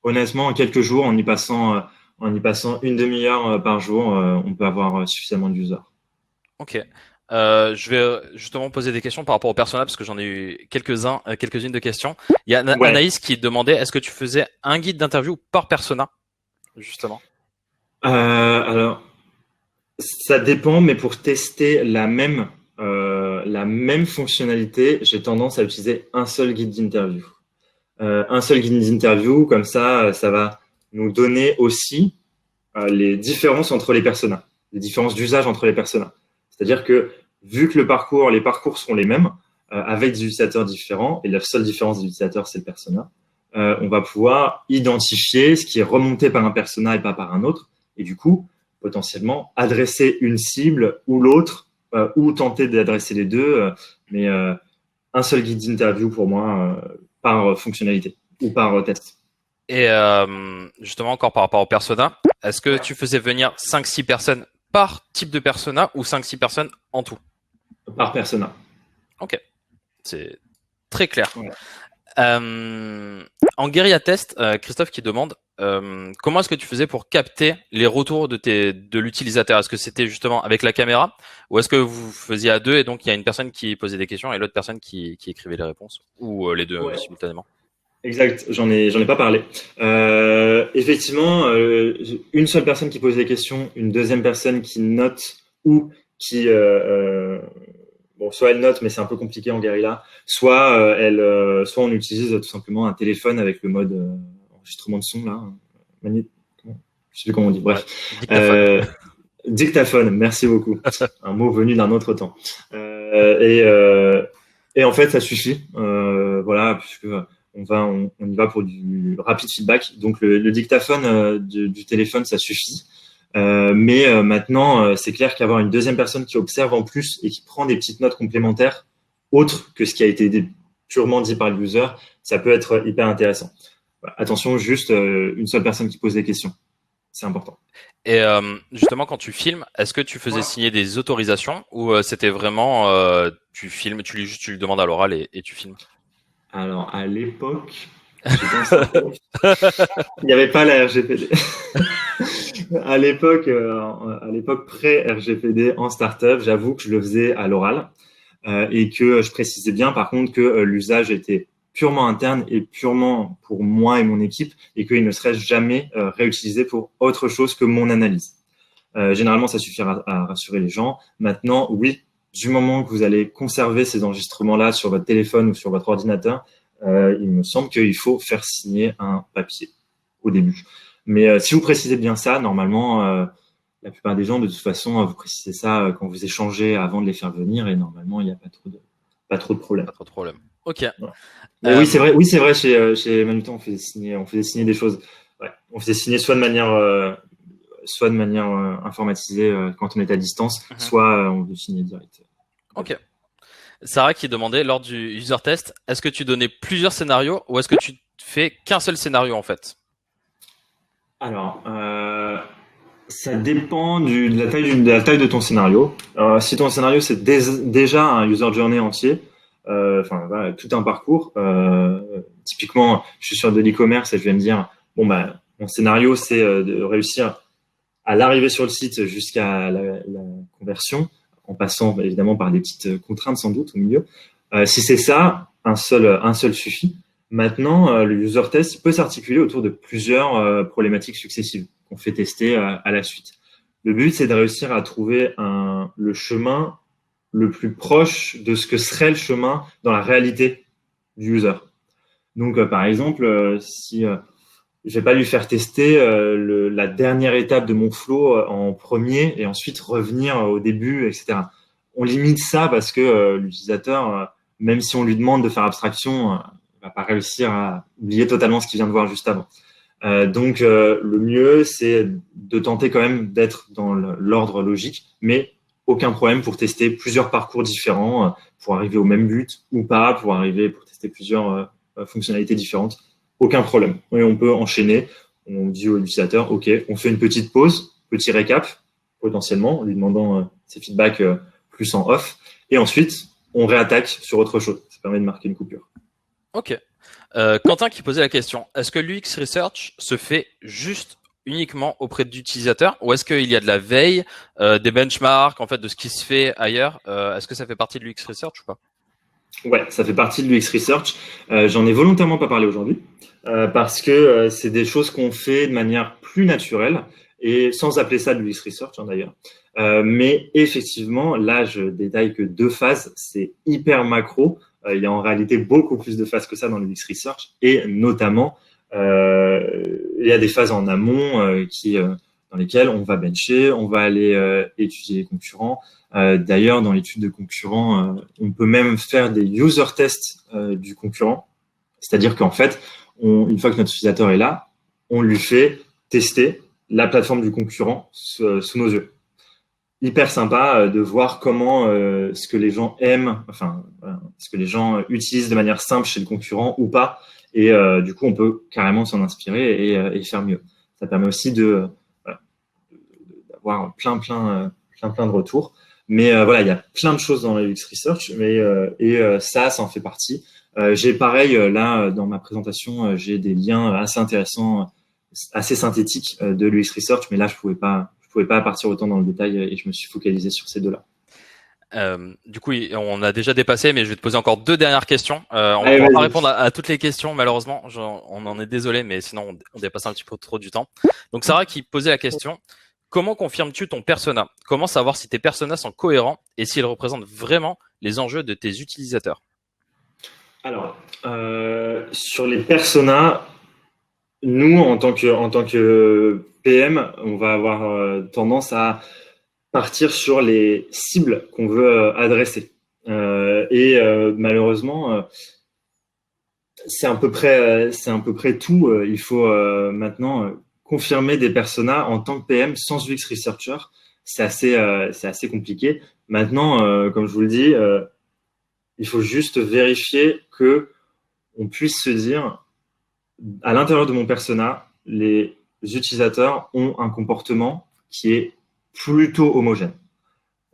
honnêtement, en quelques jours, en y passant une demi-heure par jour, on peut avoir suffisamment d'users. Ok. Je vais justement poser des questions par rapport au persona parce que j'en ai eu quelques-unes de questions. Il y a Anaïs qui demandait est-ce que tu faisais un guide d'interview par persona, justement? Alors, ça dépend, mais pour tester la même fonctionnalité, j'ai tendance à utiliser un seul guide d'interview. un seul guide d'interview, comme ça va nous donner aussi les différences entre les personas, les différences d'usage entre les personas. C'est-à-dire que vu que les parcours sont les mêmes, avec des utilisateurs différents, et la seule différence des utilisateurs, c'est le persona, on va pouvoir identifier ce qui est remonté par un persona et pas par un autre, et du coup, potentiellement, adresser une cible ou l'autre, ou tenter d'adresser les deux, mais un seul guide d'interview pour moi, par fonctionnalité ou par test. Et justement, encore par rapport au persona, est-ce que tu faisais venir 5-6 personnes par type de persona ou 5-6 personnes en tout? Par persona. Ok, c'est très clair. Ouais. En guérilla test, Christophe qui demande comment est-ce que tu faisais pour capter les retours de l'utilisateur? Est-ce que c'était justement avec la caméra ou est-ce que vous faisiez à deux et donc il y a une personne qui posait des questions et l'autre personne qui écrivait les réponses ou les deux simultanément? Exact, j'en ai pas parlé. Effectivement, une seule personne qui pose des questions, une deuxième personne qui note ou qui bon, soit elle note, mais c'est un peu compliqué en guérilla, soit soit on utilise tout simplement un téléphone avec le mode enregistrement de son là, je sais plus comment on dit. Bref, Dictaphone. Dictaphone. Merci beaucoup. Un mot venu d'un autre temps. Et en fait, ça suffit. Voilà, puisque on y va pour du rapide feedback. Donc le dictaphone du téléphone, ça suffit. Mais maintenant, c'est clair qu'avoir une deuxième personne qui observe en plus et qui prend des petites notes complémentaires, autres que ce qui a été purement dit par le user, ça peut être hyper intéressant. Voilà. Attention, juste une seule personne qui pose des questions. C'est important. Et justement, quand tu filmes, est-ce que tu faisais signer des autorisations ou c'était vraiment tu filmes, tu lui demandes à l'oral et tu filmes? Alors, à l'époque, il n'y avait pas la RGPD. À l'époque pré-RGPD en startup, j'avoue que je le faisais à l'oral et que je précisais bien, par contre, que l'usage était purement interne et purement pour moi et mon équipe et qu'il ne serait jamais réutilisé pour autre chose que mon analyse. Généralement, ça suffira à rassurer les gens. Maintenant, oui, du moment que vous allez conserver ces enregistrements-là sur votre téléphone ou sur votre ordinateur, il me semble qu'il faut faire signer un papier au début. Mais si vous précisez bien ça, normalement, la plupart des gens, de toute façon, vous précisez ça quand vous échangez avant de les faire venir et normalement, il n'y a pas trop de problème. Pas trop de problème. Ok. Ouais. Mais oui, c'est vrai. Chez Manutan, on faisait signer des choses. Ouais. On faisait signer soit de manière informatisée quand on était à distance, soit on faisait signer direct. Ok. Sarah qui demandait lors du user test, est-ce que tu donnais plusieurs scénarios ou est-ce que tu fais qu'un seul scénario en fait? Alors, ça dépend de la taille de ton scénario. Si ton scénario c'est déjà un user journey entier, voilà, tout un parcours. Typiquement, je suis sur de l'e-commerce et je vais me dire, bon bah, mon scénario c'est de réussir à l'arrivée sur le site jusqu'à la conversion, en passant évidemment par des petites contraintes sans doute au milieu. Si c'est ça, un seul suffit. Maintenant, le user test peut s'articuler autour de plusieurs problématiques successives qu'on fait tester à la suite. Le but, c'est de réussir à trouver le chemin le plus proche de ce que serait le chemin dans la réalité du user. Donc, par exemple, si je vais pas lui faire tester la dernière étape de mon flow en premier et ensuite revenir au début, etc. On limite ça parce que l'utilisateur, même si on lui demande de faire abstraction, va pas réussir à oublier totalement ce qu'il vient de voir juste avant. Donc, le mieux, c'est de tenter quand même d'être dans l'ordre logique, mais aucun problème pour tester plusieurs parcours différents, pour arriver au même but ou pas, pour tester plusieurs fonctionnalités différentes. Aucun problème. Et on peut enchaîner. On dit au utilisateur, OK, on fait une petite pause, petit récap, potentiellement, en lui demandant ses feedbacks plus en off. Et ensuite, on réattaque sur autre chose. Ça permet de marquer une coupure. Ok. Quentin qui posait la question, est-ce que l'UX Research se fait juste uniquement auprès d'utilisateurs ou est-ce qu'il y a de la veille, des benchmarks en fait de ce qui se fait ailleurs? Est-ce que ça fait partie de l'UX Research ou pas? Ouais, ça fait partie de l'UX Research. J'en ai volontairement pas parlé aujourd'hui parce que c'est des choses qu'on fait de manière plus naturelle et sans appeler ça de l'UX Research d'ailleurs. Mais effectivement, là, je détaille que 2 phases, c'est hyper macro. Il y a en réalité beaucoup plus de phases que ça dans le UX Research, et notamment, il y a des phases en amont dans lesquelles on va bencher, on va aller étudier les concurrents. D'ailleurs, dans l'étude de concurrents, on peut même faire des user tests du concurrent. C'est-à-dire qu'en fait, une fois que notre utilisateur est là, on lui fait tester la plateforme du concurrent sous nos yeux. Hyper sympa de voir comment ce que les gens aiment, enfin, ce que les gens utilisent de manière simple chez le concurrent ou pas. Et du coup, on peut carrément s'en inspirer et faire mieux. Ça permet aussi d'avoir plein de retours. Mais voilà, il y a plein de choses dans la UX Research, ça en fait partie. J'ai pareil, là, dans ma présentation, j'ai des liens assez intéressants, assez synthétiques de l'UX Research, mais là, je pouvais pas partir autant dans le détail et je me suis focalisé sur ces deux-là. Du coup, on a déjà dépassé, mais je vais te poser encore 2 dernières questions. On ne pourra pas répondre à toutes les questions, malheureusement. On en est désolé, mais sinon, on dépasse un petit peu trop du temps. Donc, Sarah qui posait la question, comment confirmes-tu ton persona? Comment savoir si tes personas sont cohérents et s'ils représentent vraiment les enjeux de tes utilisateurs? Alors, sur les personas, nous, en tant que PM, on va avoir tendance à partir sur les cibles qu'on veut adresser. Malheureusement, c'est à peu près tout. Il faut maintenant confirmer des personas en tant que PM sans UX Researcher. C'est assez compliqué. Maintenant, comme je vous le dis, il faut juste vérifier que on puisse se dire, à l'intérieur de mon persona, les utilisateurs ont un comportement qui est plutôt homogène.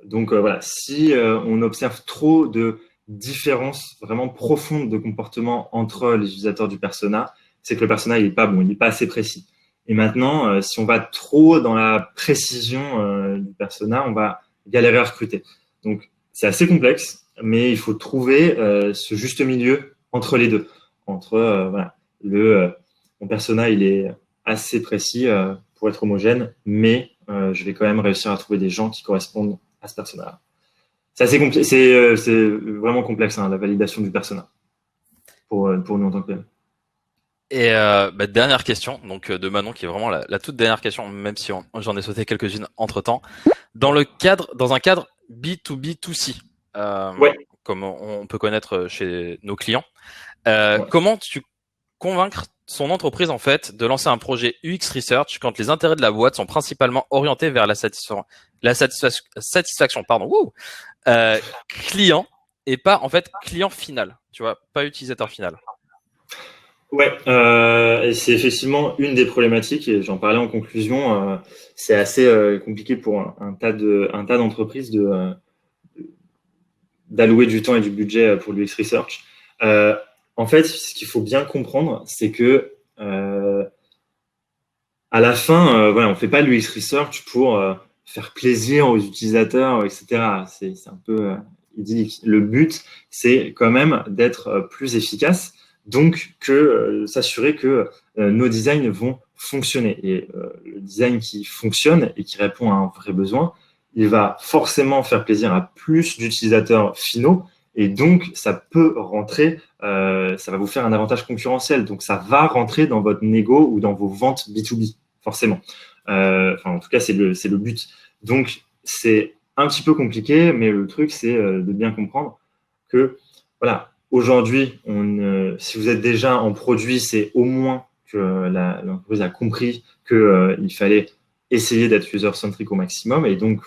Donc voilà, si on observe trop de différences vraiment profondes de comportement entre les utilisateurs du persona, c'est que le persona il est pas bon, il n'est pas assez précis. Et maintenant, si on va trop dans la précision du persona, on va galérer à recruter. Donc c'est assez complexe, mais il faut trouver ce juste milieu entre les deux. Entre voilà, mon persona il est assez précis pour être homogène, mais je vais quand même réussir à trouver des gens qui correspondent à ce persona-là. C'est assez complexe, c'est vraiment complexe la validation du persona pour nous en tant que PM. Et dernière question, donc de Manon, qui est vraiment la toute dernière question, même si j'en ai sauté quelques-unes entre temps. Dans un cadre B2B2C, Ouais. comme on peut connaître chez nos clients, Ouais. comment tu convaincre son entreprise en fait de lancer un projet UX Research quand les intérêts de la boîte sont principalement orientés vers la satisfaction client et pas en fait client final, tu vois, pas utilisateur final. Ouais, et c'est effectivement une des problématiques et j'en parlais en conclusion. C'est assez compliqué pour un tas d'entreprises d'allouer du temps et du budget pour l'UX Research. En fait, ce qu'il faut bien comprendre, c'est que à la fin, voilà, on fait pas l'UX Research pour faire plaisir aux utilisateurs, etc. C'est un peu idyllique. Le but, c'est quand même d'être plus efficace, donc s'assurer que nos designs vont fonctionner. Et le design qui fonctionne et qui répond à un vrai besoin, il va forcément faire plaisir à plus d'utilisateurs finaux. Et donc, ça peut rentrer, ça va vous faire un avantage concurrentiel. Donc, ça va rentrer dans votre négo ou dans vos ventes B2B, forcément. En tout cas, c'est le but. Donc, c'est un petit peu compliqué, mais le truc, c'est de bien comprendre que, voilà, aujourd'hui, si vous êtes déjà en produit, c'est au moins que l'entreprise a compris qu'il fallait essayer d'être user-centric au maximum et donc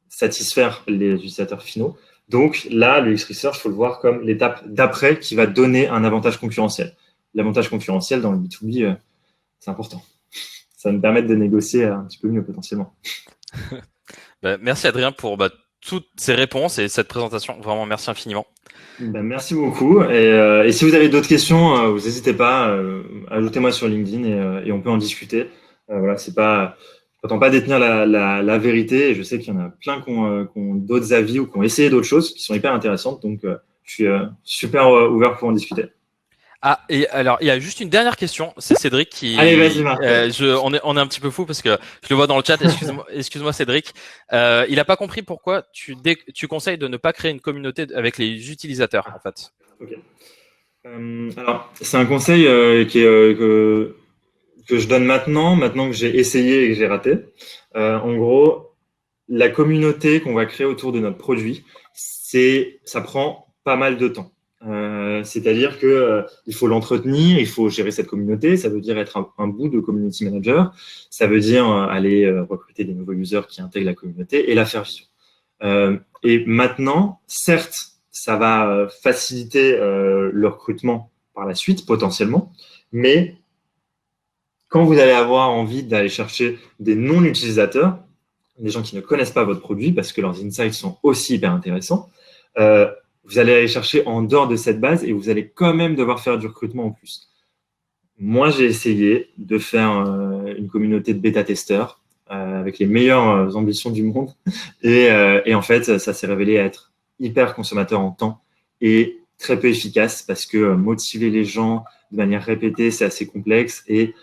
satisfaire les utilisateurs finaux. Donc là, le UX Research, il faut le voir comme l'étape d'après qui va donner un avantage concurrentiel. L'avantage concurrentiel dans le B2B, c'est important. Ça va me permettre de négocier un petit peu mieux potentiellement. Merci Adrien pour toutes ces réponses et cette présentation. Vraiment, merci infiniment. Merci beaucoup. Et si vous avez d'autres questions, vous n'hésitez pas, ajoutez-moi sur LinkedIn et on peut en discuter. Voilà, c'est pas... Je ne prétends pas détenir la vérité et je sais qu'il y en a plein qui ont d'autres avis ou qui ont essayé d'autres choses qui sont hyper intéressantes. Donc, je suis super ouvert pour en discuter. Ah, et alors, il y a juste une dernière question. C'est Cédric qui. Allez, vas-y, Marc. On est un petit peu fou parce que je le vois dans le chat. Excuse-moi, Cédric. Il a pas compris pourquoi tu conseilles de ne pas créer une communauté avec les utilisateurs, en fait. Ok. Alors, c'est un conseil que je donne maintenant que j'ai essayé et que j'ai raté. En gros, la communauté qu'on va créer autour de notre produit, ça prend pas mal de temps. C'est-à-dire que il faut l'entretenir, il faut gérer cette communauté. Ça veut dire être un bout de community manager. Ça veut dire aller recruter des nouveaux users qui intègrent la communauté et la faire vivre. Et maintenant, certes, ça va faciliter le recrutement par la suite potentiellement, mais quand vous allez avoir envie d'aller chercher des non-utilisateurs, des gens qui ne connaissent pas votre produit parce que leurs insights sont aussi hyper intéressants, vous allez aller chercher en dehors de cette base et vous allez quand même devoir faire du recrutement en plus. Moi, j'ai essayé de faire une communauté de bêta-testeurs avec les meilleures ambitions du monde et en fait, ça s'est révélé être hyper consommateur en temps et très peu efficace parce que motiver les gens de manière répétée, c'est assez complexe et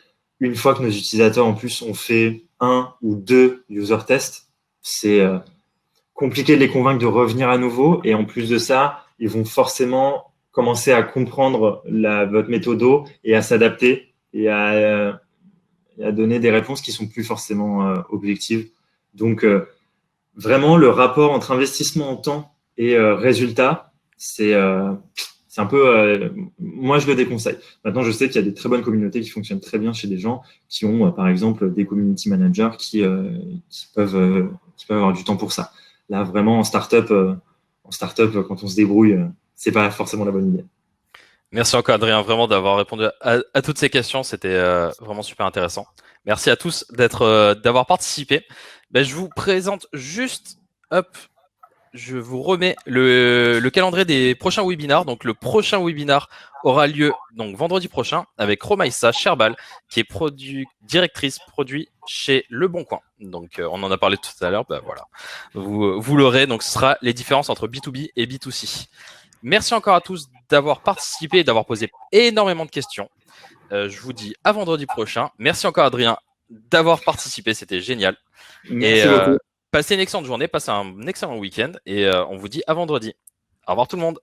une fois que nos utilisateurs en plus ont fait 1 ou 2 user tests, c'est compliqué de les convaincre de revenir à nouveau. Et en plus de ça, ils vont forcément commencer à comprendre votre méthodo et à s'adapter et à donner des réponses qui sont plus forcément objectives. Donc, vraiment, le rapport entre investissement en temps et résultat, c'est un peu, moi je le déconseille. Maintenant, je sais qu'il y a des très bonnes communautés qui fonctionnent très bien chez des gens qui ont, par exemple, des community managers qui peuvent avoir du temps pour ça. Là, vraiment, en startup, quand on se débrouille, c'est pas forcément la bonne idée. Merci encore, Adrien, vraiment d'avoir répondu à toutes ces questions. C'était vraiment super intéressant. Merci à tous d'avoir participé. Ben, je vous présente juste, hop, je vous remets le calendrier des prochains webinars. Donc, le prochain webinar aura lieu donc vendredi prochain avec Romaïssa Sherbal, qui est directrice produit chez Le Bon Coin. Donc, on en a parlé tout à l'heure. Ben, voilà, vous l'aurez. Donc, ce sera les différences entre B2B et B2C. Merci encore à tous d'avoir participé et d'avoir posé énormément de questions. Je vous dis à vendredi prochain. Merci encore, Adrien, d'avoir participé. C'était génial. Merci beaucoup. Passez une excellente journée, passez un excellent week-end et on vous dit à vendredi. Au revoir tout le monde.